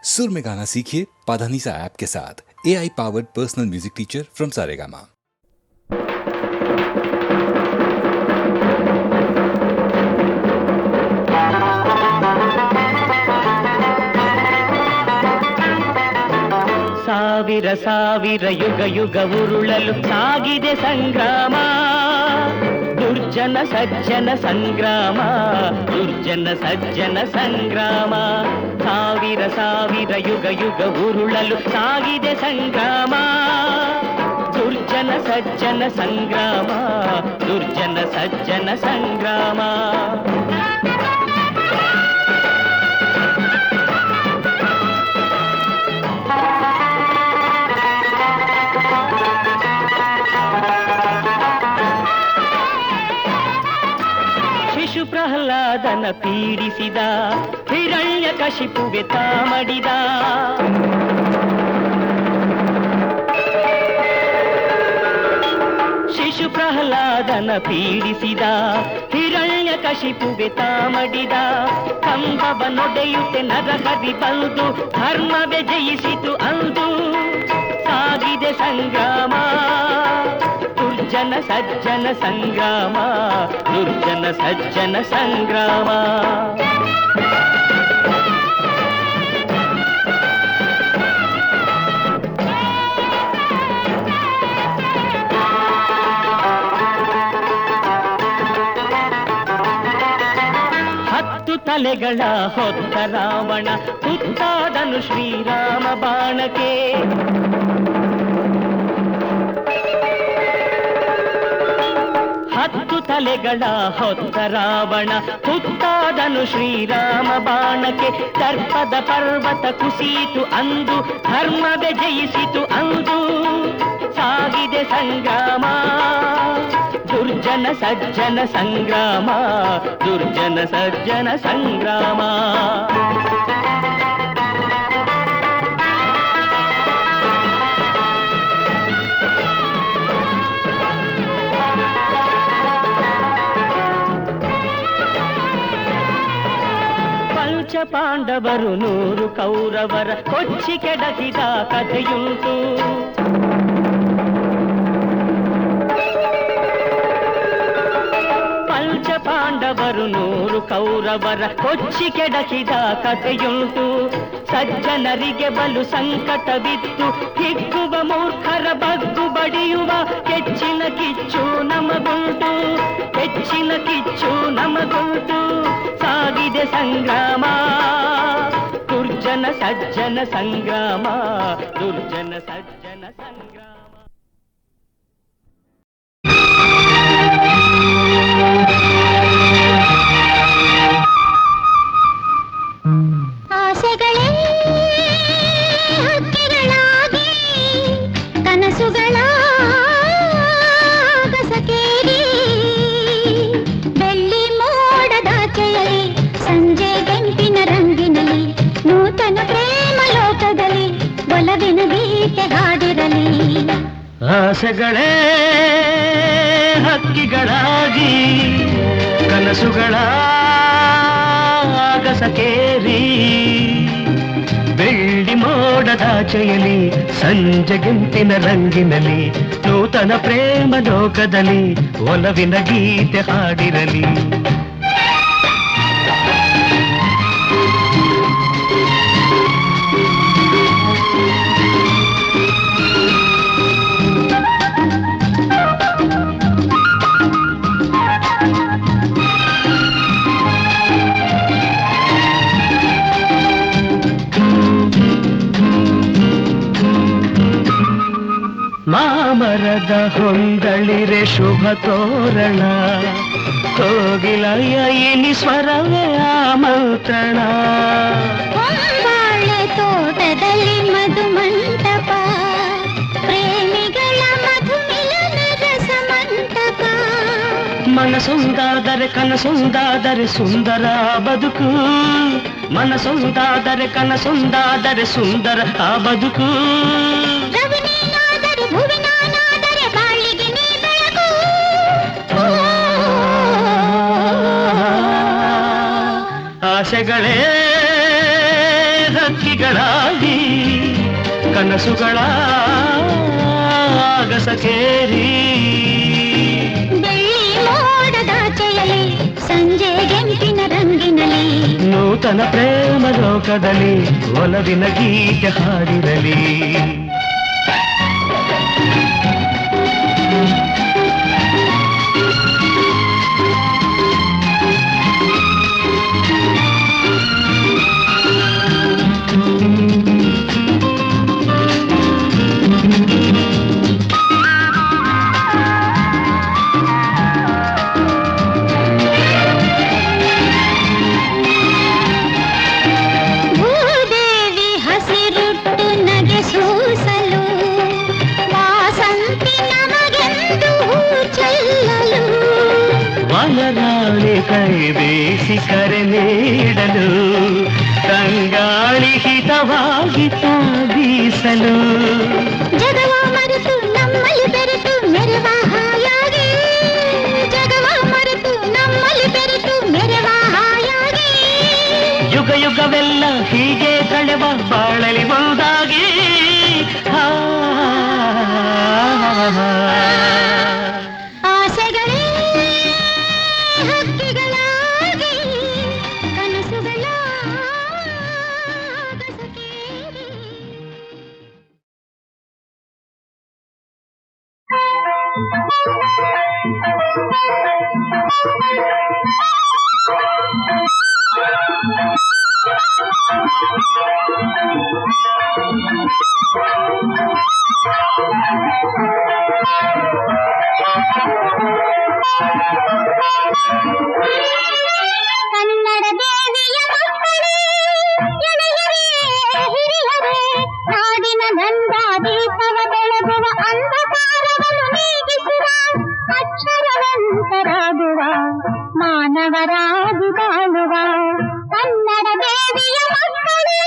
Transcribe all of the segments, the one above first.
सुर में गाना सीखिए पाधानीसा ऐप के साथ। AI powered personal music teacher from Saregama. ಸಾವಿರ ಸಾವಿರ ಯುಗ ಯುಗ ಉರುಳಲು ಸಾಗಿದೆ ಸಂಗ್ರಾಮ, ದುರ್ಜನ ಸಜ್ಜನ ಸಂಗ್ರಾಮ, ದುರ್ಜನ ಸಜ್ಜನ ಸಂಗ್ರಾಮ. ಸಾವಿರ ಸಾವಿರ ಯುಗ ಯುಗ ಉರುಳಲು ಸಾಗಿದೆ ಸಂಗ್ರಾಮ, ದುರ್ಜನ ಸಜ್ಜನ ಸಂಗ್ರಾಮ, ದುರ್ಜನ ಸಜ್ಜನ ಸಂಗ್ರಾಮ. ಶಿಶು ಪ್ರಹ್ಲಾದನ ಪೀಡಿಸಿದ ಹಿರಣ್ಯ ಕಶಿಪುವೆ ತಾಮಡಿದ, ಶಿಶು ಪ್ರಹ್ಲಾದನ ಪೀಡಿಸಿದ ಹಿರಣ್ಯ ಕಶಿಪುವೆ ತಾಮಡಿದ. ಕಂಬವ ನೊಡೆಯುತ್ತೆ ನರಹರಿ ಬಂದು ಧರ್ಮವೇ ಜಯಿಸಿತು ಅಂದು. ಸಾಗಿದೆ ಸಂಗ್ರಾಮ, ದುರ್ಜನ ಸಜ್ಜನ ಸಂಗ್ರಾಮ, ದುರ್ಜನ ಸಜ್ಜನ ಸಂಗ್ರಾಮ. ಹತ್ತು ತಲೆಗಳ ಹೊತ್ತ ರಾವಣ ತುತ್ತಾದನು ಶ್ರೀರಾಮ ಬಾಣಕ್ಕೆ. ಹತ್ತು ತಲೆಗಳ ಹೊತ್ತ ರಾವಣ ತುತ್ತಾದನು ಶ್ರೀರಾಮ ಬಾಣಕ್ಕೆ. ದರ್ಪದ ಪರ್ವತ ಕುಸಿಯಿತು ಅಂದು, ಧರ್ಮವೇ ಜಯಿಸಿತು ಅಂದು. ಸಾಗಿದೆ ಸಂಗ್ರಾಮ, ದುರ್ಜನ ಸಜ್ಜನ ಸಂಗ್ರಾಮ, ದುರ್ಜನ ಸಜ್ಜನ ಸಂಗ್ರಾಮ. ಪಾಂಡವರು 100 ಕೌರವರ ಕೊಚ್ಚಿ ಕೆಡಕಿದ ಕಥೆಯುಂಟು. ಪಂಚ ಪಾಂಡವರು 100 ಕೌರವರ ಕೊಚ್ಚಿ ಕೆಡಕಿದ ಕಥೆಯುಂಟು. ಸಜ್ಜನರಿಗೆ ಬಲು ಸಂಕಟವಿತ್ತು, ಹಿಗ್ಗುವ ಮೂರ್ಖರ ಬಗ್ಗು ಬಡಿಯುವ ಹೆಚ್ಚಿನ ಕಿಚ್ಚು ನಮಗುಂಟು, ಹೆಚ್ಚಿನ ಕಿಚ್ಚು ನಮಗುಂಟು. ಸಾಗಿದೆ ಸಂಗ್ರಾಮ, ದುರ್ಜನ ಸಜ್ಜನ ಸಂಗ್ರಾಮ, ದುರ್ಜನ ಸಜ್ಜನ ಸಂಗ್ರಾಮ. ಆಸೆಗಳೇ ಹಕ್ಕಿಗಳಾಗಿ ಕನಸುಗಳ ಕಸಕೇರಿ, ಬೆಳ್ಳಿ ಮೋಡದಾಚೆಯಲ್ಲಿ ಸಂಜೆ ಗಂಟಿನ ರಂಗಿನಲ್ಲಿ, ನೂತನ ಪ್ರೇಮ ಲೋಕದಲ್ಲಿ ಒಲವಿನ ಗೀತೆ ಹಾಡಿರಲಿ. ಆಸೆಗಳೇ ಹಕ್ಕಿಗಳಾಗಿ ಕನಸುಗಳ ಆಗಸಕೇರಿ, ಬೆಳ್ಳಿ ಮೋಡದಾಚೆಯಲ್ಲಿ ಸಂಜೆ ಗೆಂಪಿನ ರಂಗಿನಲ್ಲಿ, ನೂತನ ಪ್ರೇಮ ಲೋಕದಲ್ಲಿ ಒಲವಿನ ಗೀತೆ ಹಾಡಿರಲಿ. ಮಾಮರದ ಹೊಂದಳಿರೆ ಶುಭ ತೋರಣ, ಕೋಗಿಲೆಯ ಇನಿ ಸ್ವರವೇ ಆಮಂತ್ರಣ. ಹೊಂಬಾಳೆ ತೋಟದಲ್ಲಿ ಮಧು ಮಂಟಪ, ಪ್ರೇಮಿಗಳ ಮಧು ಮಿಲನ ರಸ ಮಂಟಪ. ಮನಸೊಂದಾದರೆ ಕನಸೊಂದಾದರೆ ಸುಂದರ ಬದುಕು, ಮನಸೊಂದಾದರೆ ಕನಸೊಂದಾದರೆ ಸುಂದರ ಆ ಬದುಕು. ಆಸೆಗಳೇ ಹಕ್ಕಿಗಳಾಗಿ ಕಿರಿಗಳಾಗಿ ಕನಸುಗಳ ಆಗಸಕೇರಿ ಬೆಳ್ಳಿ ಮೋಡದಾಚೆಯಲ್ಲಿ ಸಂಜೆ ಗೆಂಪಿನ ರಂಗಿನಲ್ಲಿ ನೂತನ ಪ್ರೇಮ ಲೋಕದಲ್ಲಿ ಒಲವಿನ ಗೀತೆ ಹಾಡಿರಲಿ. ಕೈ ಬೇಸಿ ಕರೆ ನೀಡಲು ತಂಗಾಳಿ ಹಿತವಾಗಿ ಬೀಸಲು ಜಗವ ಮರೆತು ನಮ್ಮಲ್ಲಿ ಬೆರೆತು ಮೆರವ ಹಾಯಾಗಿ ಜಗವ ಮರೆತು ನಮ್ಮಲ್ಲಿ ಬೆರೆತು ಮೆರವ ಹಾಯಾಗಿ ಯುಗ ಯುಗವೆಲ್ಲ ಹೀಗೆ ಕಳೆವ ಬಾಳಲಿ ಒಂದಾಗಿ ಆಸೆಗಳೇ ಹಕ್ಕಿಗಳಾಗಿ ಕನಸುಗಳ ಆಗಸಕೇರಿ ಕನ್ನಡ ದೇವಿಯ ಮಕ್ಕಳೇ ಎಳೆಯರೇ ಹಿರಿಯರೇ ನಾಡಿನ ಗಂಗಾ ದೀಪವ ಬೆಳಗುವ ಅಂಧಕಾರವನ್ನು ನೀಗಿಸುವ ಅಕ್ಷರವಂತರಾಗುವ ಮಾನವರಾಗಿ ಬಾಳುವ ಕನ್ನಡ ದೇವಿಯ ಮಕ್ಕಳೇ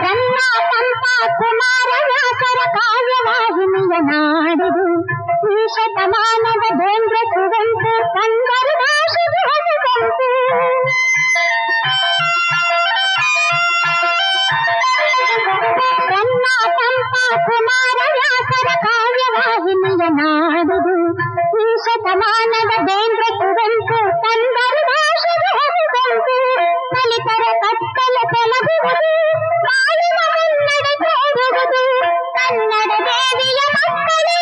ರನ್ನ ಪಂಪ ಕುಮಾರವ್ಯಾಸರ ಕಾವ್ಯವಾಹಿನಿಯ ನಾಡಿದು ಈ ಶತಮಾನದ ಬೇಂದ್ರ ಕುವೆಂಪು ಕನ್ನಡ ಭಾಷೆಗೆ ಹೊಸಗಂಪು ರನ್ನ ಪಂಪ ಕುಮಾರವ್ಯಾಸರ ಕಾವ್ಯವಾಹಿನಿಯ ನಾಡಿದು ಈ ಶತಮಾನದ ಬೇಂದ್ರ ಕುವೆಂಪು ಕನ್ನಡ ಭಾಷೆಗೆ ಹೊಸಗಂಪು ದಲಿತರ ಕತ್ತಲ ತೊಲಗುವುದು ಮಾನವ ಕನ್ನಡ ತೋರುವುದು ಕನ್ನಡ ದೇವಿಯ ಮಕ್ಕಳೇ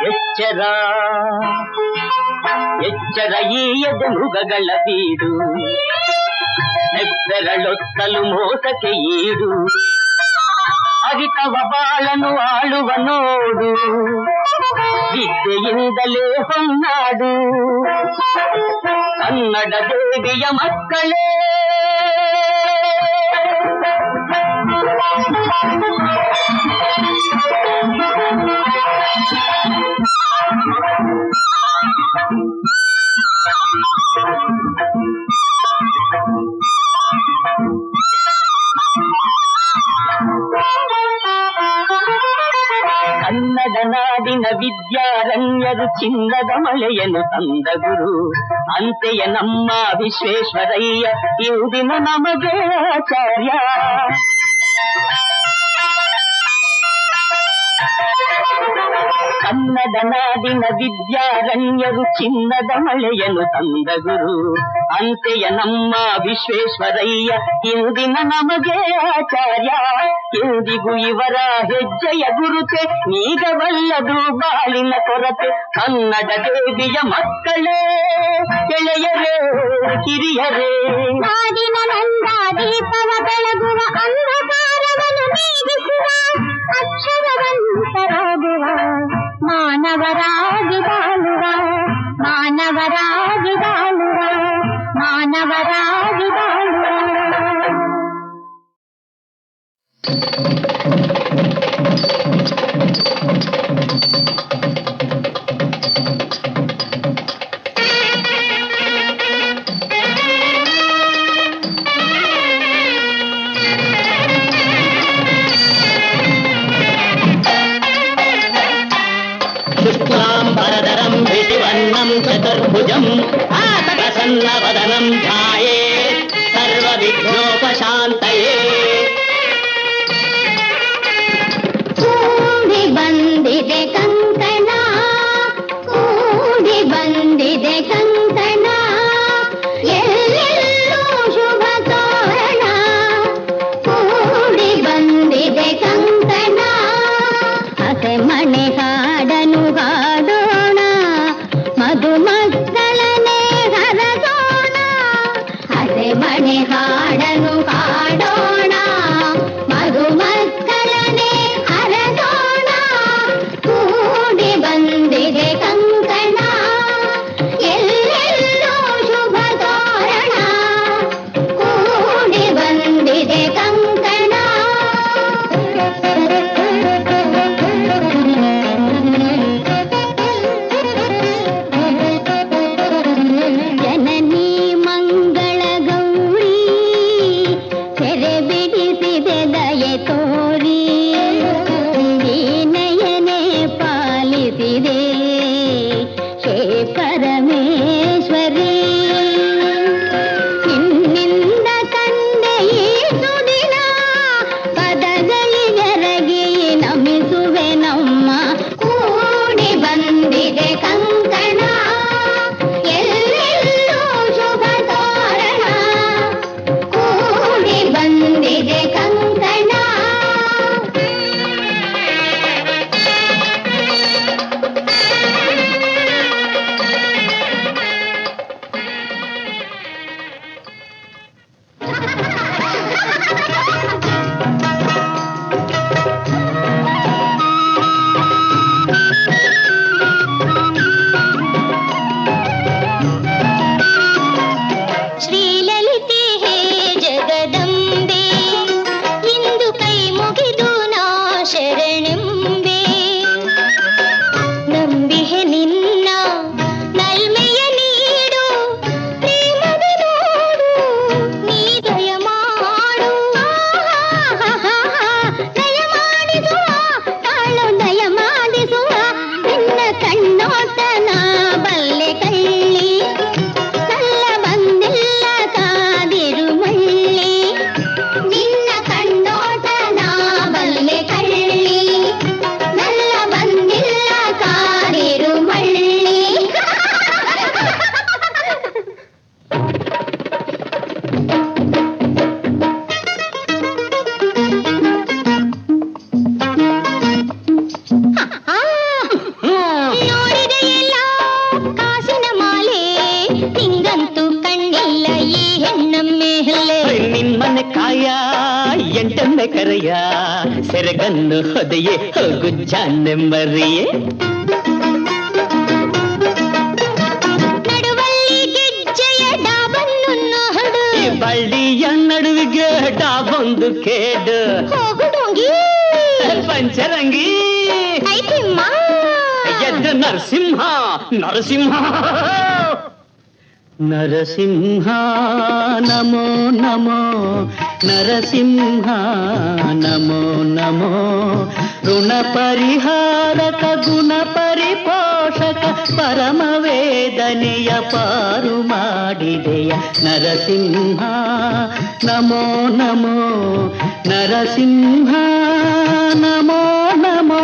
ಎಚ್ಚರ ಎಚ್ಚರ ಈ ಎದೆ ಮೃಗಗಳ ಬೀಡು ನೆಬ್ಬೆರಳೊತ್ತಲು ಮೋಸಕ್ಕೆ ಈಡು ಅರಿತವ ಬಾಳನು ಆಳುವ ನೋಡು ವಿದ್ಯೆಯಿಂದಲೇ ಹೊನ್ನಾಡು ಕನ್ನಡ ದೇವಿಯ ಮಕ್ಕಳೇ ಕನ್ನಡ ನಾಡಿನ ವಿದ್ಯಾರಣ್ಯರು ಚಿನ್ನದ ಮಳೆಯನ್ನು ತಂದ ಗುರು ಅಂತೆಯೇ ನಮ್ಮ ವಿಶ್ವೇಶ್ವರಯ್ಯ ಇಂದಿನ ನಮಗೆ ಆಚಾರ್ಯ ಕನ್ನಡ ನಾಡಿನ ವಿದ್ಯಾರಣ್ಯರು ಚಿನ್ನದ ಮಳೆಯನ್ನು ತಂದ ಗುರು ಅಂತೆಯ ನಮ್ಮ ವಿಶ್ವೇಶ್ವರಯ್ಯ ಇಂದಿನ ನಮಗೆ ಆಚಾರ್ಯ ಇಂದಿಗೂ ಇವರ ಹೆಜ್ಜೆಯ ಗುರುತೆ ನೀಗವಲ್ಲದು ಬಾಳಿನ ಕೊರತೆ ಕನ್ನಡ ದೇವಿಯ ಮಕ್ಕಳೇ ಎಳೆಯರೇ ಕಿರಿಯರೇ ನಾಡಿನ ನಂದ ದೀಪವ ಬೆಳಗುವ ಅಂಧಕಾರವನ್ನು ಮೀರಿಸುವ ಅಕ್ಷರವಂತರಾಗುವ ಮಾನವರಾಗಿ ಬಾಳುವ ಮಾನವರಾಗಿ ಬಾಳುವ ಮಾನವರಾಗಿ ಬಾಳುವ. शुक्लाम्बरधरं विधिवर्णं चतुर्भुजं प्रसन्नवदनं ध्यायेत् सर्वविघ्नोपशान्तये. ಕೂಡಿ ಬಂದಿದೆ ಕಂಕಣ ಕೂಡಿ ಬಂದಿದೆ ಕಂಕಣ ಎಲ್ಲೆಲ್ಲೂ ಶುಭ ತೋರಣ ಕೂಡಿ ಬಂದಿದೆ ಕಂಕಣ ಹಸೆ ಮನೆ ಹಾಡನು ಹಾಡೋಣ ಮಧುಮಕ್ಕಳನೆ ಹರಸೋಣ ಹಸೆ ಮನೆ ಹಾಡನು ಹಾಡೋಣ ಮಧುಮಕ್ಕಳನೆ ಹರಸೋಣ ಕೂಡಿ ಬಂದಿದೆ ಕಂಕಣ ಎಲ್ಲೆಲ್ಲೂ ಶುಭ ತೋರಣ ಕೂಡಿ ಬಂದಿದೆ ಕಂಕಣ. ಜನನಿ ಮಂಗಳ ಗೌರಿ ಸೆರೆ ಬಿಡಿಸಿದೆ ದಯೆ ತೋರಿ ನಯನೆ ಪಾಲಿಸಿದೆ ಹೇ ಪರಮೇಶ್ವರಿ ನಿನ್ನಿಂದ ಕಂಡೆ ಈ ಸುದಿನ ಪದಗಳಿಗೆರಗಿ ನಮಿಸುವೆ ನಮ್ಮ ಕೂಡಿ ಬಂದಿದೆ ಕಂಕಣ ಎಲ್ಲೆಲ್ಲೂ ಶುಭ ತೋರಣ ಕೂಡಿ ಬಂದಿದೆ ಕಂಕಣ. ಶ್ರೀಲಲಿತೆ ಹೇ ಜಗದಂಬೆ ಇಂದು ಕೈ ಮುಗಿದು ನಾ ಶರಣೆಂಬೆ ನಂಬಿಹೆ ನಿನ್ನ ನಲ್ಮೆಯ ನೀಡು ಪ್ರೇಮದ ನೋಡು ನೀ ದಯ ಮಾಡು ದಯ ಮಾಡಿಸುವ ತಾಳು ದಯ ಮಾಡಿಸುವ ನಿನ್ನ ಕಣ್ಣೋಟ ನಾ ಬಲ್ಲೆ ಕಳ್ಳಿ ಕಲ್ಲ ಬಂದಿಲ್ಲ ಕಾದಿರು ಮಳ್ಳಿ ನಿನ್ನ ಕಣ್ಣೋಟ ನಾ ಬಲ್ಲೆ ಕಳ್ಳಿ ನಲ್ಲ ಬಂದಿಲ್ಲ ಕಾದಿರು ಮಳ್ಳಿ. ನೋಡಿದೆಯಲ್ಲ ಕಾಸಿನ ಮಾಲೆ ನಿಂಗಂತೂ ಕಣ್ಣಿಲ್ಲ ಈ ಹೆಣ್ಣ ಮೇಲೆ ನಿಮ್ಮನೆ ಕಾಯ ಎಂಟೆಮ್ಮೆ ಕರೆಯ ಸೆರಗನ್ನು ಹೊದೆಯೇ ಹೋಗು ಜಾನೆಂಬರಿಯೇ. ನಡುವಲ್ಲಿ ಗೆಜ್ಜೆಯ ಡಾಬನ್ನು ನೋಡು ಈ ಬಳ್ಳಿಯ ನಡುವಿಗೆ ಡಾಬೊಂದು ಕೇಡು ಹೋಗು ಡೋಂಗಿ ಪಂಚರಂಗಿ ಐತಿಮ್ಮ ಎದ್ದು ನರಸಿಂಹ ನರಸಿಂಹ ನರಸಿಂಹ ನಮೋ ನಮೋ ನರಸಿಂಹ ನಮೋ ನಮೋ ಋಣ ಪರಿಹಾರಕ ಗುಣ ಪರಿಪೋಷಕ ಪರಮ ವೇದನೆಯ ಪಾರು ಮಾಡಿದೆಯ ನರಸಿಂಹ ನಮೋ ನಮೋ ನರಸಿಂಹ ನಮೋ ನಮೋ.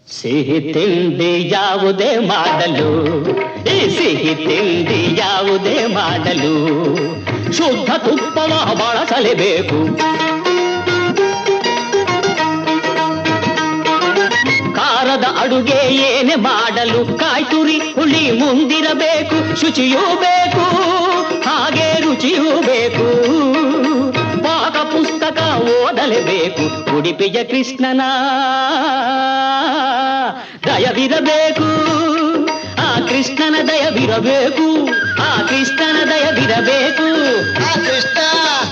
ಸಿಹಿ ತಿಂಡಿ ಯಾವುದೇ ಮಾಡಲು ಈ ಸಿಹಿ ತಿಂಡಿ ಯಾವುದೇ ಮಾಡಲು ಶುದ್ಧ ತುಪ್ಪವ ಬಳಸಲೇಬೇಕು. ಖಾರದ ಅಡುಗೆ ಏನೇ ಮಾಡಲು ಕಾಯಿ ತುರಿ ಹುಳಿ ಮುಂದಿರಬೇಕು. ಶುಚಿಯೂ ಬೇಕು ಹಾಗೆ ರುಚಿಯೂ ಬೇಕು. ಪಾಕ ಪುಸ್ತಕ ಓದಲೇಬೇಕು. ಉಡುಪಿಯ ಕೃಷ್ಣನ ದಯವಿರಬೇಕು, ಆ ಕೃಷ್ಣನ ದಯವಿರಬೇಕು, ಆ ಕೃಷ್ಣನ ದಯವಿರಬೇಕು. ಆ ಕೃಷ್ಣ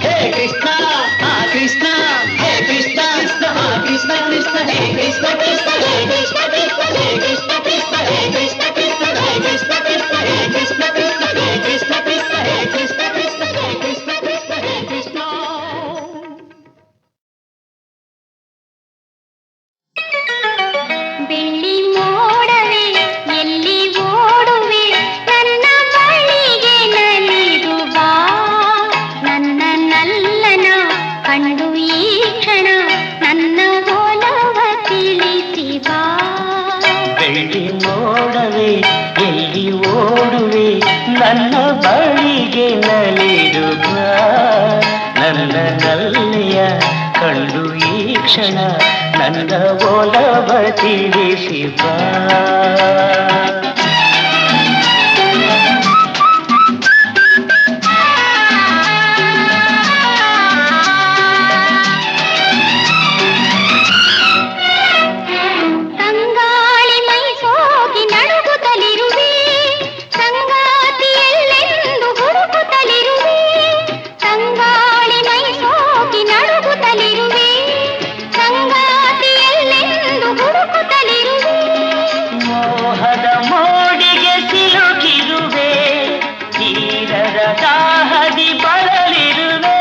ಹೇ ಕೃಷ್ಣ, ಆ ಕೃಷ್ಣ ಹೇ ಕೃಷ್ಣ, ಕೃಷ್ಣ ಆ ಕೃಷ್ಣ ಕೃಷ್ಣ ಹೇ ಕೃಷ್ಣ, ಕೃಷ್ಣ ಹೇ ಕೃಷ್ಣ, ಕೃಷ್ಣ ಹೇ ಕೃಷ್ಣ, ಕೃಷ್ಣ ಹೇ ಕೃಷ್ಣ, ಕೃಷ್ಣ ಹೇ ಕೃಷ್ಣ, ಕೃಷ್ಣ ಹೇ ಕೃಷ್ಣ, ಕೃಷ್ಣ ಹೇ ಕೃಷ್ಣ, ಕೃಷ್ಣ ಹೇ ಕೃಷ್ಣ, ಕೃಷ್ಣ ಹೇ ಕೃಷ್ಣ, ಕೃಷ್ಣ ಹೇ ಕೃಷ್ಣ. ಬೆಳ್ಳಿ ಮೋಡವೇ ಎಲ್ಲಿ ಓಡುವೆ, ನನ್ನ ಬಳಿಗೆ ನಲಿದು ಬಾ, ನನ್ನ ನಲ್ಲನ ಕಂಡು ಈ ಕ್ಷಣ ನನ್ನ ಒಲವ ತಿಳಿಸಿ ಬಾ. ಬೆಳ್ಳಿ ಮೋಡವೇ ಎಲ್ಲಿ ಓಡುವೆ, ನನ್ನ ಬಳಿಗೆ ನಲಿದು ಬಾ, ನನ್ನ ನಲ್ಲೆಯ ಕಂಡು ಈ ಕ್ಷಣ ನನ್ನ ಒಲವ ತಿಳಿಸಿ ಬಾ. ತಂಗಾಳಿ ಮೈ ಸೋಗಿ ನಡುಗುತ್ತಲಿರುವೆ, ಸಂಗಾತಿಯಲ್ಲೆಂದು ಹುಡುಕುತ್ತಲಿರುವೆ, ತಂಗಾಳಿ ಮೈ ಸೋಗಿ ನಡುಗುತ್ತಲಿರುವೆ, ಸಂಗಾತಿಯಲ್ಲೆಂದು ಹುಡುಕುತ್ತಲಿರುವೆ. ಮೋಹದ ಮೋಡಿಗೆ ಸಿಲುಕಿರುವೆ, ತೀರದ ದಾಹದಿ ಬಳಲಿರುವೆ.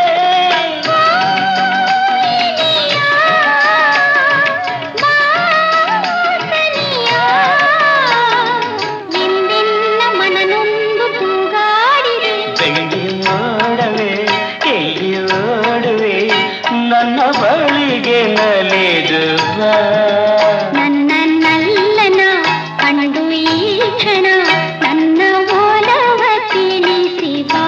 ಎಂದೆನ್ನ ಮನನೊಂದು ತೂಗಾಡಿದೆ, ಬೆಳ್ಳಿ ಮೋಡವೇ ಎಲ್ಲಿ ಓಡುವೆ, ನನ್ನ ಬಳಿಗೆ ನಲಿದು ಬಾ. ನನ್ನ ನಲ್ಲನ ಕಂಡು ಈ ಕ್ಷಣ ನನ್ನ ಒಲವ ತಿಳಿಸಿ ಬಾ.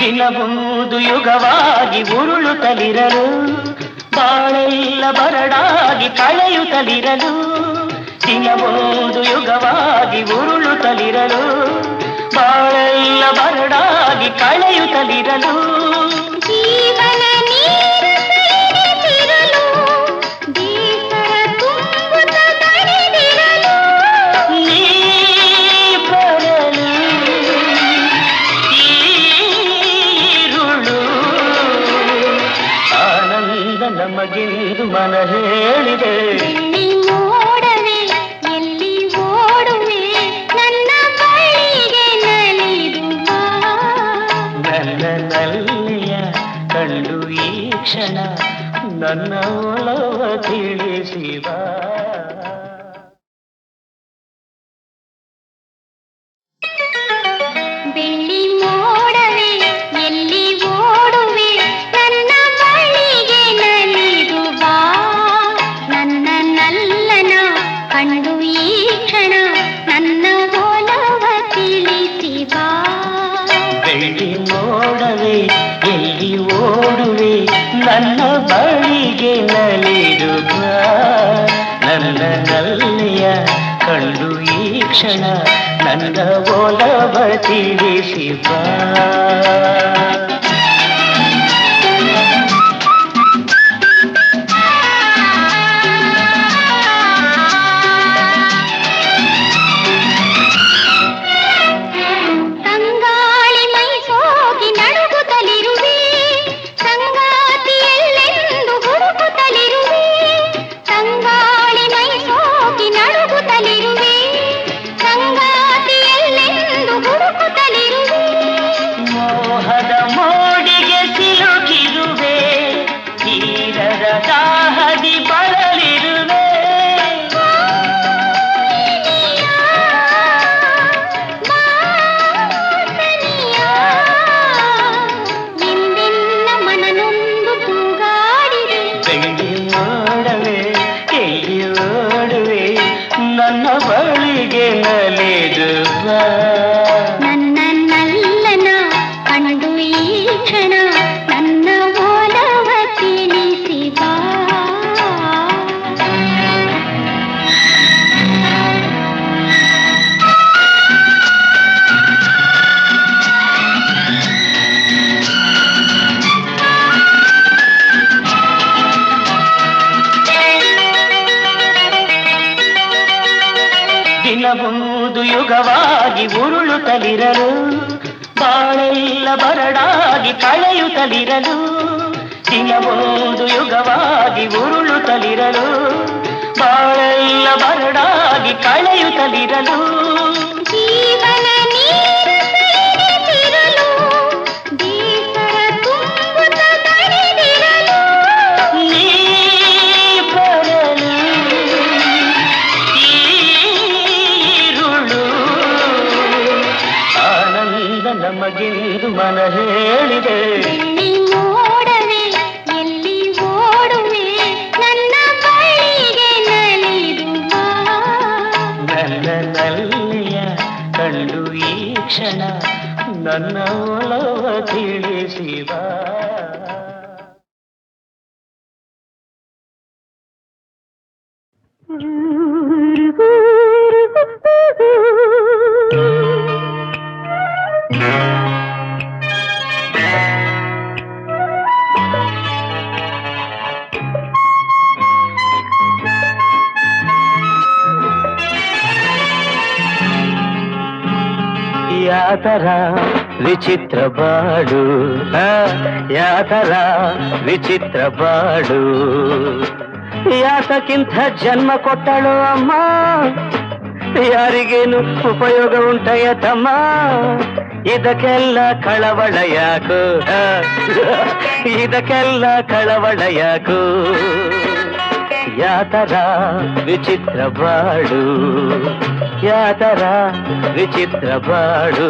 ದಿನವೊಂದು ಯುಗವಾಗಿ ಉರುಳುತ್ತಲಿರಲು, ಬಾಳೆಲ್ಲ ಬರಡಾಗಿ ಕಳೆಯುತ್ತಲಿರಲು. ದಿನವೊಂದು ಯುಗವಾಗಿ ಉರುಳುತ್ತಲಿರಲು, ಬಾಳೆಲ್ಲ ಬರಡಾಗಿ ಕಳೆಯುತ್ತಲಿರಲು. ಜೀವನ ನೀರಸಲಿರಲು, ಬೇಸರ ತುಂಬುತ್ತ ತಡೆದಿರಲು, ನೀ ಬರಲು ಈರುಳು ಆನಂದ ನಮಗೆಂದು ಮನ ಹೇಳಿದೆ. ಬೆಳ್ಳಿ ಮೋಡವೇ ಎಲ್ಲಿ ಓಡುವೆ, ನನ್ನ ಬಳಿಗೆ ನಲಿದು ಬಾ. ನನ್ನ ನಲ್ಲೆಯ ಕಂಡು ಈ ಕ್ಷಣ ನನ್ನ ಒಲವ ತಿಳಿಸಿ ಬಾ. ಬೆಳ್ಳಿ ಮೋಡವೇ ಎಲ್ಲಿ ಓಡುವೆ, ನನ್ನ ಬಳಿಗೆ ನಲಿದು ಬಾ, ನನ್ನ ನಲ್ಲನ ಕಂಡು ಈ ಕ್ಷಣ ನನ್ನ ಒಲವ ತಿಳಿಸಿ ಬಾ. ಬೆಳ್ಳಿ ಮೋಡವೇ ಎಲ್ಲಿ ಓಡುವೆ, ನನ್ನ ಬಳಿಗೆ ನಲಿದು ಬಾ, ನನ್ನ ನಲ್ಲೆಯ ಕಂಡು ಈ ಕ್ಷಣ ನನ್ನ ಒಲವ ತಿಳಿಸಿ ಬಾ. ತಂಗಾಳಿ ಮೈ ಸೋಗಿ ನಡುಗುತ್ತಲಿರುವೆ, ಸಂಗಾತಿಯಲ್ಲೆಂದು ಹುಡುಕುತ್ತಲಿರುವೆ, ತಂಗಾಳಿ ಮೈ ಸೋಗಿ ನಡುಗುತ್ತಲಿರುವೆ, ಸಂಗಾತಿಯಲ್ಲೆಂದು ಹುಡುಕುತ್ತಲಿರುವೆ. ಮೋಹದ ಮೋಡಿಗೆ ಸಿಲುಕಿರುವೆ, ತೀರದ ದಾಹದಿ ಬಳಲಿರುವೆ. ಎಂದೆನ್ನ ಮನನೊಂದು ತೂಗಾಡಿದೆ, ಬೆಳ್ಳಿ ಮೋಡವೇ ಎಲ್ಲಿ ಓಡುವೆ, ನನ್ನ ಬಳಿಗೆ ನಲಿದು ಬಾ. ನನ್ನ ನಲ್ಲನ ಯುಗವಾಗಿ ಉರುಳುತ್ತಲಿರಲು ಬಾಳೆಲ್ಲ ಬರಡಾಗಿ ಕಳೆಯುತ್ತಲಿರಲು ದಿನವೊಂದು ಯುಗವಾಗಿ ಉರುಳುತ್ತಲಿರಲು ಬಾಳೆಲ್ಲ ಬರಡಾಗಿ ಕಳೆಯುತ್ತಲಿರಲು ಜೀವನ ನೀರು ಸೆಳೆದಿರಲು ಬೇಸರ ತುಂಬುತ್ತ ತಡೆದಿರಲು ನೀ ಬರಲು ಈರುಳು ಆನಂದ ನಮಗೆಂದು ಮನ ಹೇಳಿದೆ ಎಲ್ಲಿ ನೋಡವೆ ಎಲ್ಲಿ ಓಡುವೆ ನನ್ನ ಬಳಿಗೆ ನಲಿದು ಬಾ ನನ್ನಲ್ಲಿಯ ಕಂಡು ಈ ಕ್ಷಣ ನನ್ನ ಒಲವ ತಿಳಿಸಿದ ಯಾತರ ವಿಚಿತ್ರ ಬಾಡು ಯಾತರ ವಿಚಿತ್ರ ಬಾಡು ಯಾತಕ್ಕಿಂತ ಜನ್ಮ ಕೊಟ್ಟಳು ಅಮ್ಮ ಯಾರಿಗೇನು ಉಪಯೋಗ ಉಂಟಯ್ಯ ತಮ್ಮ ಇದಕ್ಕೆಲ್ಲ ಕಳವಳ ಯಾಕು ಇದಕ್ಕೆಲ್ಲ ಕಳವಳ ಯಾಕು ಯಾತರ ವಿಚಿತ್ರ ಬಾಡು ಯಾತರ ವಿಚಿತ್ರ ಬಾಡು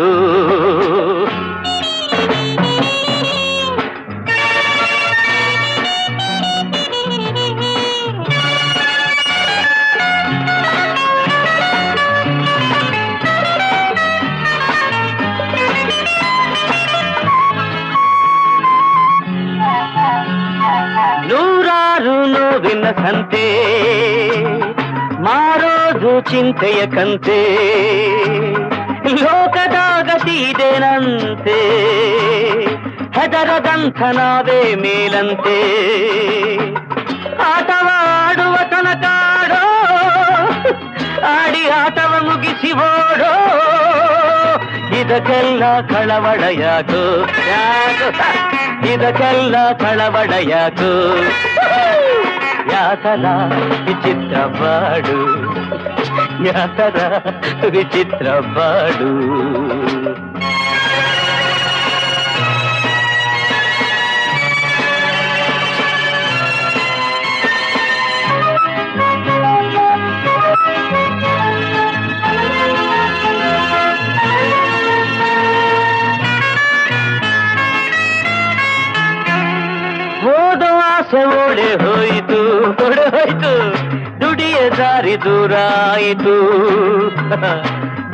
ನೂರಾರು ನೋವಿನ ಸಂತೆ ಮಾರೋದು ಚಿಂತೆಯ ಕಂತೆ ಲೋಕದ ಗತಿ ಇದೇನಂತೆ ಹೆದರದಂಥ ನಾವೇ ಮೇಲಂತೆ ಆಟವಾಡುವ ತನಕಾಡೋ ಆಡಿ ಆಟವ ಮುಗಿಸಿ ಓಡೋ ಇದಕ್ಕೆಲ್ಲ ಕಳವಳ ಯಾಕು ಯಾಕು ಇದಕ್ಕೆಲ್ಲ ಕಳವಳ ಯಾಕು ಯಾತರ ವಿಚಿತ್ರ ಬಾಡು ಯಾತರ ವಿಚಿತ್ರ ಬಾಡು ಹೋದ ಆಸೆ ಓಡೆ ಹೋಯಿತು ದುಡಿಯ ದಾರಿ ದೂರ ಆಯಿತು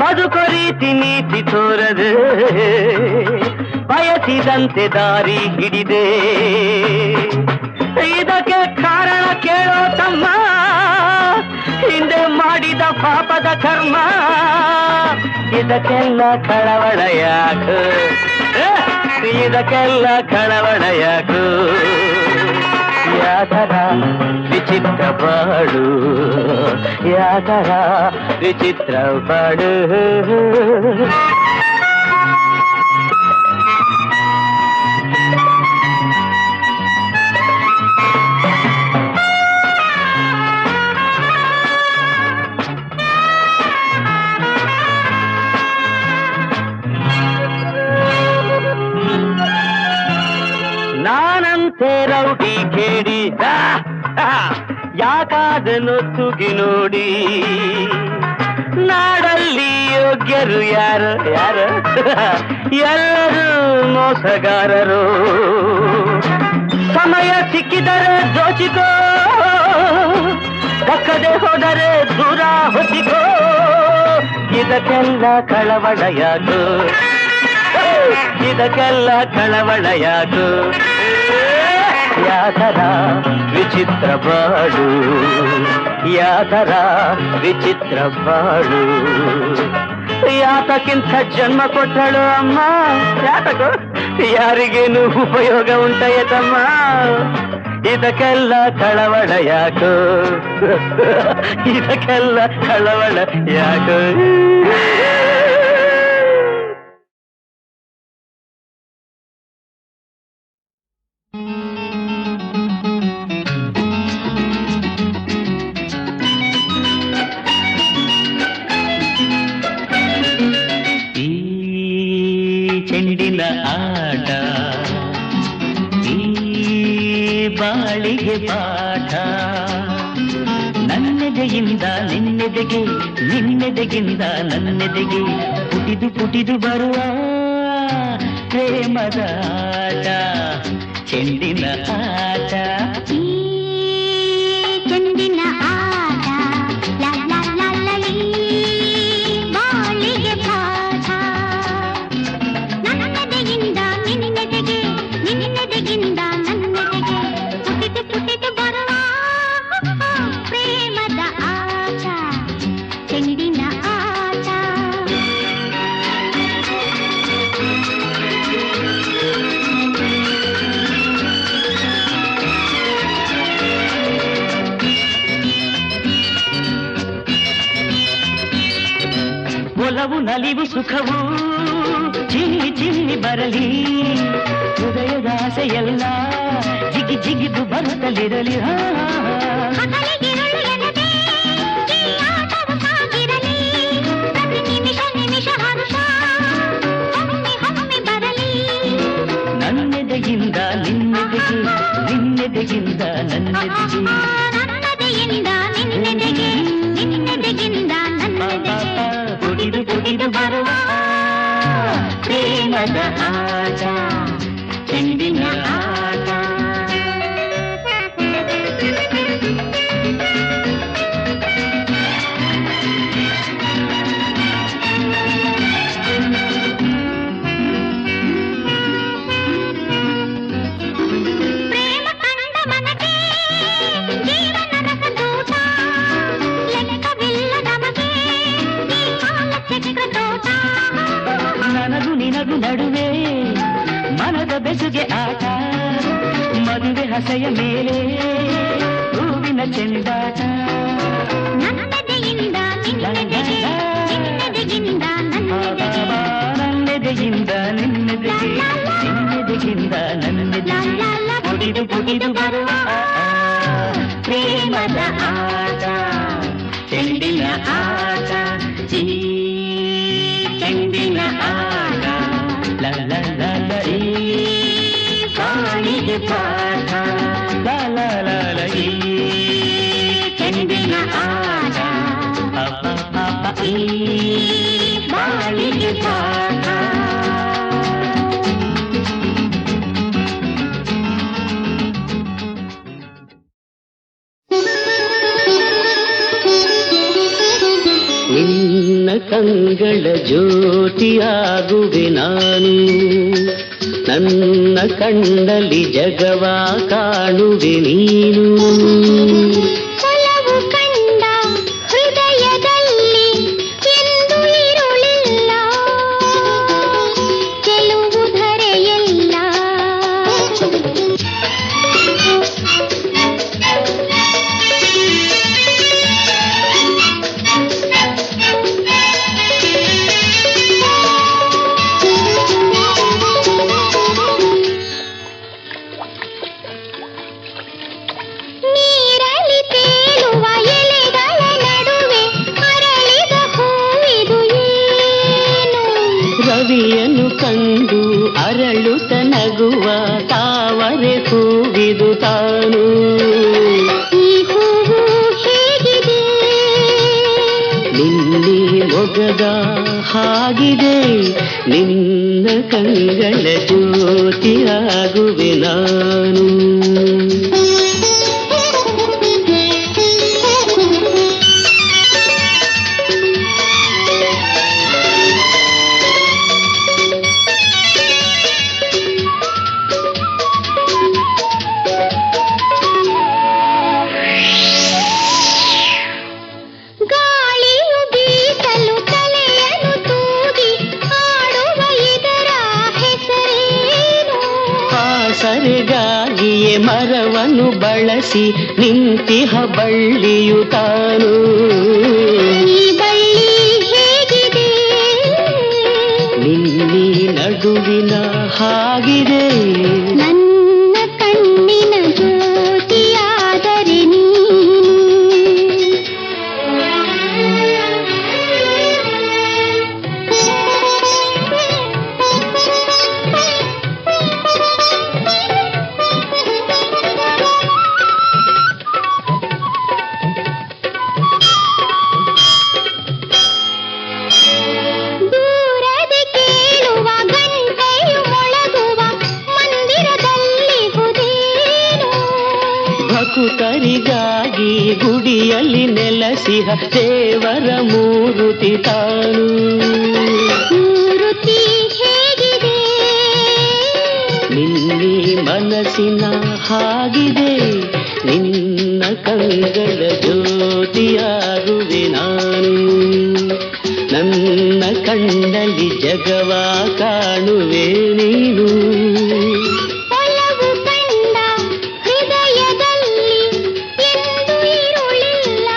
ಬದುಕು ರೀತಿ ನೀತಿ ತೋರದೆ ಬಯಸಿದಂತೆ ದಾರಿ ಹಿಡಿದೆ ಇದಕ್ಕೆ ಕಾರಣ ಕೇಳೋ ತಮ್ಮ ಹಿಂದೆ ಮಾಡಿದ ಪಾಪದ ಕರ್ಮ ಇದಕ್ಕೆಲ್ಲ ಕಳವಳ ಯಾಕು ಇದಕ್ಕೆಲ್ಲ ಕಳವಳ ಯಾಕು ಯಾತರ ವಿಚಿತ್ರ ಬಾಡು ಯಾತರ ವಿಚಿತ್ರ ಬಾಡು ನಾನಂತೆ ರೌಡಿ ಕೇಳಿ ಯಾಕಾದನು ತುಗಿ ನೋಡಿ ನಾಡಲ್ಲಿ ಯೋಗ್ಯರು ಯಾರು ಯಾರು ಎಲ್ಲರೂ ಮೋಸಗಾರರು ಸಮಯ ಸಿಕ್ಕಿದರೆ ದೋಚಿಕೋ ದಕ್ಕದೆ ಹೋದರೆ ದೂರ ಹೊಸಿಕೋ ಇದಕ್ಕೆಲ್ಲ ಕಳವಳ ಯಾಕು ಇದಕ್ಕೆಲ್ಲ ಕಳವಳ ಯಾಕು ಯಾತರ ವಿಚಿತ್ರ ಬಾಡು ಯಾತರ ವಿಚಿತ್ರ ಬಾಡು ಯಾತಕ್ಕಿಂತ ಜನ್ಮ ಕೊಟ್ಟಳು ಅಮ್ಮ ಯಾತಕೋ ಯಾರಿಗೇನು ಉಪಯೋಗ ಉಂಟಯ್ಯ ತಮ್ಮ ಇದಕ್ಕೆಲ್ಲ ಕಳವಳ ಯಾಕೋ ಇದಕ್ಕೆಲ್ಲ ಕಳವಳ ಯಾಕೋ ಈ ಚೆಂಡಿನ ಆಟ ಈ ಬಾಳಿಗೆ ಪಾಠ ನನ್ನೆದೆಯಿಂದ ನಿನ್ನೆದೆಗೆ ನಿನ್ನೆದೆಗಿಂದ ನನ್ನೆದೆಗೆ ಪುಟಿದು ಪುಟಿದು ಬರುವ ಪ್ರೇಮದ ಆಟ ಚೆಂಡಿನ ಆಟ ಈ ಚೆಂಡಿನ ಆಟ ಲಾ ಲಾ ಲಾ ಲಾ ಲೀ, ಬಾಳಿಗೆ ಪಾಠ ನನ್ನೆದೆಯಿಂದ ನಿನ್ನೆದೆಗೆ ನಿನ್ನೆದೆಗಿಂದ ನನ್ನೆದೆಗೆ ಪುಟಿದು ಪುಟಿದು ಬರುವ ಪ್ರೇಮದ ಆಟ ಚೆಂಡಿನ ಆಟ. ಒಲವು ನಲಿವು ಸುಖವು ಚಿನ್ನಿ ಚಿನ್ನಿ ಬರಲಿ ಹೃದಯದ ಆಸೆಯೆಲ್ಲ ಜಿಗಿ ಜಿಗಿದು ಬರುತ್ತಲಿರಲಿ ಹಗಲಿಗಿರುಳು ಎನ್ನದೆ ಈ ಆಟವು ಸಾಗಿರಲಿ, ಪ್ರತಿ ನಿಮಿಷ ನಿಮಿಷ ಹರುಷ ಹೊಮ್ಮಿ ಹೊಮ್ಮಿ ಬರಲಿ. ನನ್ನೆದೆಯಿಂದ ನಿನ್ನೆದೆಗೆ ನಿನ್ನೆದೆಗಿಂದ ನನ್ನೆದೆಗೆ ನನ್ನದೆಯಿಂದ ನಿನ್ನೆದೆಗೆ ನಿನ್ನೆದೆಗಿಂದ ನನ್ನೆದೆಗೆ ಪುಟಿದು ಪುಟಿದು ಬರುವ ಪ್ರೇಮದ ಆಟ ಚೆಂಡಿನ ಆಟ. ಪ್ರೇಮ ಕಂಡ ಮನಗೆ ಜೀವನ ರಸದೂಟ, ಲೆಕ್ಕವಿಲ್ಲ ನಮಗೆ ಈ ಕಾಲ ಚಕ್ರ ತೋಟ. ನನಗೂ ನಿನಗೂ ನಡುವೆ ಮನದ ಬೆಸುಗೆ ಆಟ ಮದುವೆ ಹಸೆಯ ಮೇಲೆ ಹೂವಿನ ಚೆಂಡಾಟ ನನ್ನದೆಯಿಂದ ನಿನ್ನೆದೆಗೆ ನಿನ್ನೆದೆಗಿಂದ ನನ್ನೆದೆಗೆ ನನ್ನೆದೆಯಿಂದ ನಿನ್ನೆದೆಗೆ ನಿನ್ನೆದೆಗಿಂದ ನನ್ನೆದೆಗೆ ಪುಟಿದು ಪುಟಿದು ಬರುವ ಪ್ರೇಮದ ಆಟ ಚೆಂಡಿನ ಆಟ ಈ ಚೆಂಡಿನ ಆಟ ಲ ಲ ಲ ಲ ಈ ಬಾಳಿಗೆ ಪಾಠ ಲ ಲ ಲ ಲ ಈ ಚೆಂಡಿನ ಆಟ ಅಪ ಅಪ ಈ ಬಾಳಿಗೆ ಪಾಠ. ನಿನ್ನ ಕಂಗಳ ಜ್ಯೋತಿಯಾಗುವೆ ನಾನು ನನ್ನ ಕಣ್ಣಲ್ಲಿ ಜಗವ ಕಾಣುವೆ ನೀನು ಒಲವು ಕಂಡ ಹೃದಯದಲ್ಲಿ ಎಂದು ಇರುಳಿಲ್ಲ, ಗೆಲುವು ಧರೆಯಲ್ಲ. ನೀರಲ್ಲಿ ತೇಲುವ ಎಲೆಗಳ ನಡುವೆ ಅರಳಿದ ಹೂವಿದು ಏನು? ರವಿಯನ್ನು ಕಂಡು ಅರಳುತ್ತ ನಗುವ ತಾವರೆ ಹೂವಿದು ತಾನು ಈ ಹೂವು ಹೇಗಿದೆ? ನಿನ್ನೆ ಮೊಗದ ಹಾಗಿದೆ ನಿನ್ನ ಕಂಗಳ ಜ್ಯೋತಿಯಾಗುವೆ ನಾನು ಗಾಳಿಯು ಬೀಸಲು ತಲೆಯನ್ನು ತೂಗಿ ಆಡುವ ಇದರ ಹೆಸರೇನು? ಆಸರೆಗಾಗಿಯೇ ಮರ ಬೆಳೆಸಿ ನಿಂತಿಹ ಬಳ್ಳಿಯು ತಾನು. ಈ ಬಳ್ಳಿ ಹೇಗಿದೆ ನಿನ್ನಿ ನಡುವಿನ ಹಾಗಿದೆ. ನನ್ನ ಕಣ್ಣಿನ ಜ್ಯೋತಿಯಾದರೆ ನೀನು. ದೂರದೆ ಕೇಳುವ ಗಂಟೆಯು ಮೊಳಗುವ ಮಂದಿರದಲ್ಲಿ ಹುದೇನು. ಭಕುತರಿಗಾಗಿ ಗುಡಿಯಲ್ಲಿ ನೆಲೆಸಿಹ ದೇವರ ಮೂರುತಿ ತಾನು. ಮೂರುತಿ ಹೇಗಿದೆ ನಿನ್ನಿ ಮನಸ್ಸಿನ ಹಾಗಿದೆ. ನಿನ್ನ ಕಂಗಳ ಜ್ಯೋತಿಯಾಗುವೆ ನಾನು. ನನ್ನ ಕಣ್ಣಲ್ಲಿ ಜಗವ ಕಾಣುವೆ ನೀನು. ಒಲವು ಕಂಡ ಹೃದಯದಲ್ಲಿ ಎಂದು ಇರುಳಿಲ್ಲ.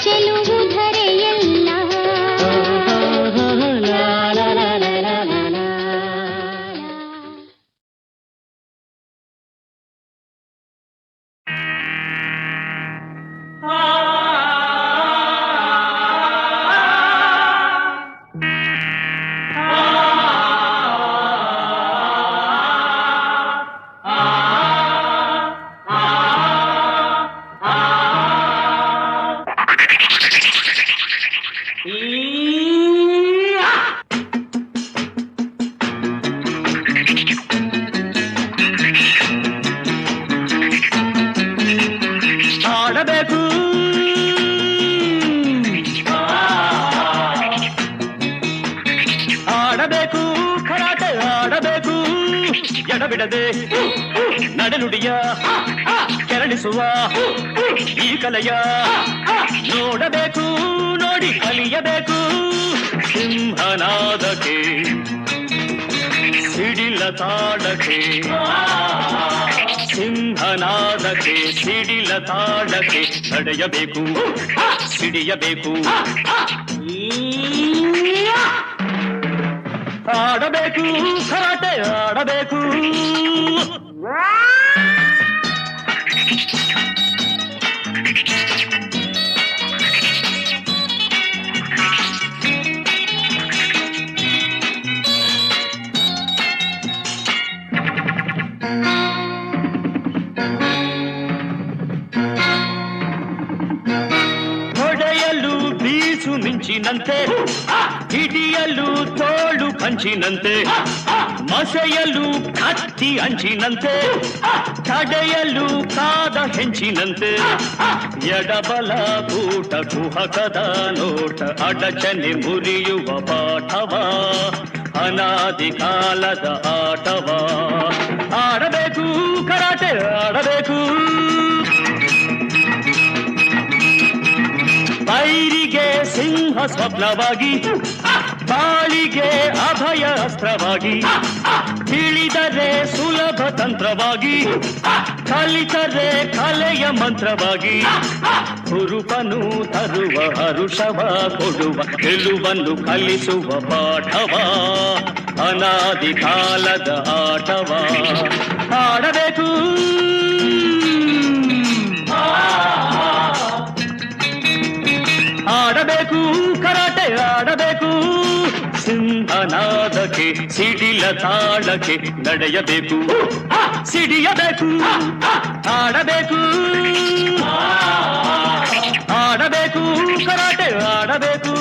ಚೆಲುವು ಧರೆಯಲ್ಲ. ಲಾ ಲಾ ಲಾ ಲಾ ಲಾ ಲಾ ಲಾ. ಆಡಬೇಕು ಆಡಬೇಕು ಕರಾಟೆ ಆಡಬೇಕು. ಎಡಬಿಡದೆ ನಡೆನುಡಿಯ ಕೆರಳಿಸುವ ಈ ಕಲೆಯ ನೋಡಬೇಕು, ನೋಡಿ ಕಲಿಯಬೇಕು. ಸಿಂಹನಾದಕ್ಕೆ ಸಿಡಿಲ ತಾಡಕ್ಕೆ, ಸಿಂಹನಾದಕ್ಕೆ ಸಿಡಿಲ ತಾಡಕ್ಕೆ ನಡೆಯಬೇಕು, ಸಿಡಿಯಬೇಕು. ಆಡಬೇಕು ಕರಾಟೆ ಆಡಬೇಕು. ಹೊಡೆಯಲು ಬೀಸು ಮಿಂಚಿನಂತೆ, ಹಿಡಿಯಲು ತೋಳು ಕಂಚಿನಂತೆ, ಮಸೆಯಲು ಕತ್ತಿ ಅಂಚಿನಂತೆ, ತಡೆಯಲು ಕಾದ ಹೆಂಚಿನಂತೆ. ಎಡಬಲ ಕೂಟ ಕುಹಕದ ನೋಟ ಅಡಚಣೆ ಮುರಿಯುವ ಪಾಠವ, ಅನಾದಿ ಕಾಲದ ಆಟವ. ಆಡಬೇಕು ಕರಾಟೆ ಆಡಬೇಕು. ಬೈರಿಗೆ ಸಿಂಹ ಸ್ವಪ್ನವಾಗಿ, ಬಾಳಿಗೆ ಅಭಯ ಅಸ್ತ್ರವಾಗಿ, ತಿಳಿದರೆ ಸುಲಭ ತಂತ್ರವಾಗಿ, ಕಲಿತರೆ ಕಲೆಯ ಮಂತ್ರವಾಗಿ, ಹುರುಪನು ತರುವ ಹರುಷವ ಕೊಡುವ ಗೆಲುವನ್ನು ಕಲಿಸುವ ಪಾಠವ, ಅನಾದಿ ಕಾಲದ ಆಟವ. ಆಡಬೇಕು ಆಡಬೇಕು ಕರಾಟೆ ಆಡಬೇಕು. ಸಿಂಹನಾದಕ್ಕೆ ಸಿಡಿಲ ತಾಳಕ್ಕೆ ನಡೆಯಬೇಕು, ಸಿಡಿಯಬೇಕು. ಆಡಬೇಕು ಆಡಬೇಕು ಕರಾಟೆ ಆಡಬೇಕು.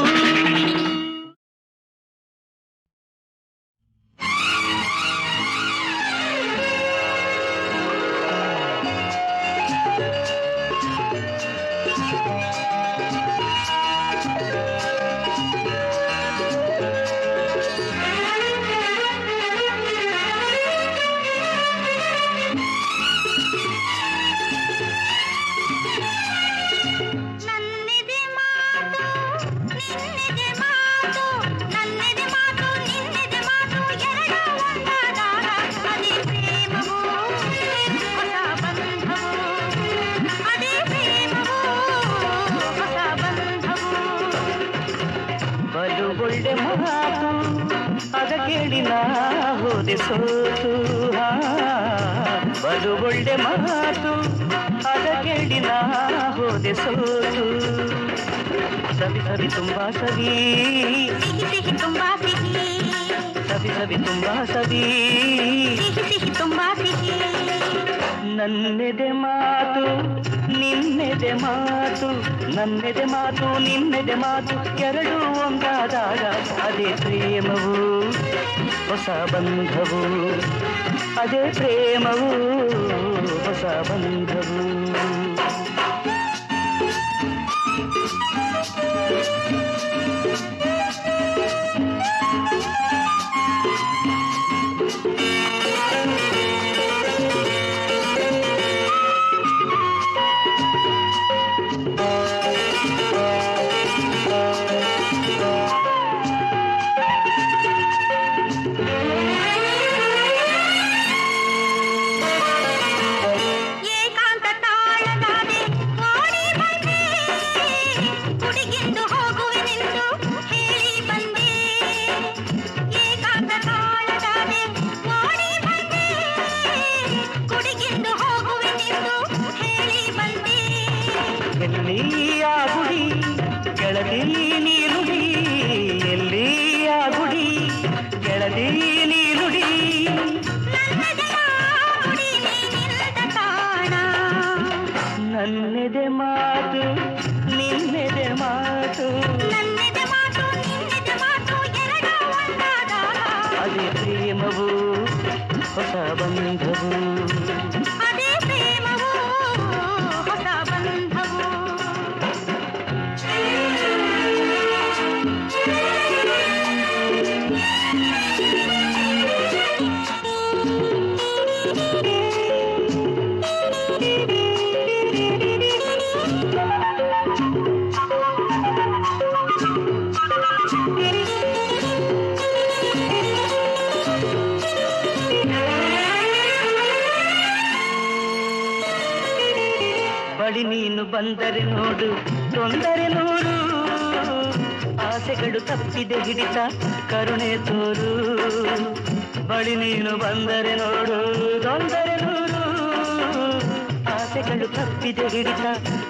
ಒಳ್ಳೆ ಮಾತು ಅದ ಕೇಳಿ ನಾ ಹೋದೆ ಸೋತು. ಬಲು ಒಳ್ಳೆ ಮಾತು ಅದ ಕೇಳಿ ನಾ ಹೋದೆ ಸೋತು. ಸವಿ ಸವಿ ತುಂಬಾ ಸವಿ, ಸಿಹಿ ಸಿಹಿ ತುಂಬಾ ಸಿಹಿ, ಸವಿ ಸವಿ ತುಂಬಾ ಸವಿ, ಸಿಹಿ ಸಿಹಿ ತುಂಬಾ ಸಿಹಿ. ನನ್ನೆದೆ ಮಾತು ನಿನ್ನೆದೆ ಮಾತು, ನನ್ನೆದೆ ಮಾತು ನಿನ್ನೆದೆ ಮಾತು ಎರಡು ಒಂದಾದಾಗ ಅದೇ ಪ್ರೇಮವು ಹೊಸ ಬಂಧವು, ಅದೇ ಪ್ರೇಮವು ಹೊಸ ಬಂಧವು. ಎಲ್ಲಿಯ ಗುಡಿ ಕೆಳದಿ ನೀನುಡಿ, ಎಲ್ಲಿಯ ಗುಡಿ ಕೆಳದಿ ನೀನುಡಿ. ನನ್ನೆದೆ ಮಾತು ನಿನ್ನೆದೆ ಮಾತು, ನನ್ನೆದೆ ಮಾತು ನಿನ್ನೆದೆ ಮಾತು ಎರಡು ಒಂದಾದಾಗ ಅದೇ ಪ್ರೇಮವು ಹೊಸ ಬಂಧವು, ಅದೇ ಪ್ರೇಮವು ಹೊಸ ಬಂಧವು. ಬಳಿ ನೀನು ಬಂದರೆ ನೋಡು ತೊಂದರೆ ನೂರು, ಆಸೆಗಳು ತಪ್ಪಿದೆ ಹಿಡಿತ ಕರುಣೆ ತೋರು. ಬಳಿ ನೀನು ಬಂದರೆ ನೋಡು ತೊಂದರೆ ನೂರು, ಆಸೆಗಳು ತಪ್ಪಿದೆ ಹಿಡಿತ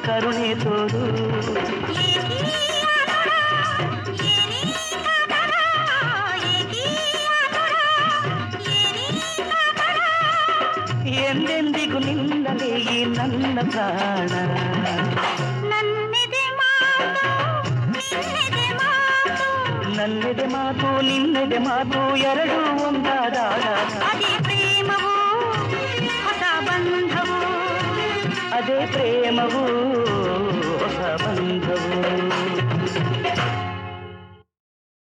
ಕರುಣೆ ತೋರು. ಎಂದೆಂದಿಗೂ ನಿನ್ನಲೇ ಈ ನನ್ನ ಪ್ರಾಣ. ನನ್ನೆದೆ ಮಾತು ನಿನ್ನೆದೆ ಮಾತು, ನನ್ನೆದೆ ಮಾತು ನಿನ್ನೆದೆ ಮಾತು ಎರಡು ಒಂದಾದಾಗ ಅದೇ ಪ್ರೇಮವು ಹೊಸ ಬಂಧವು, ಅದೇ ಪ್ರೇಮವು ಹೊಸ ಬಂಧವು.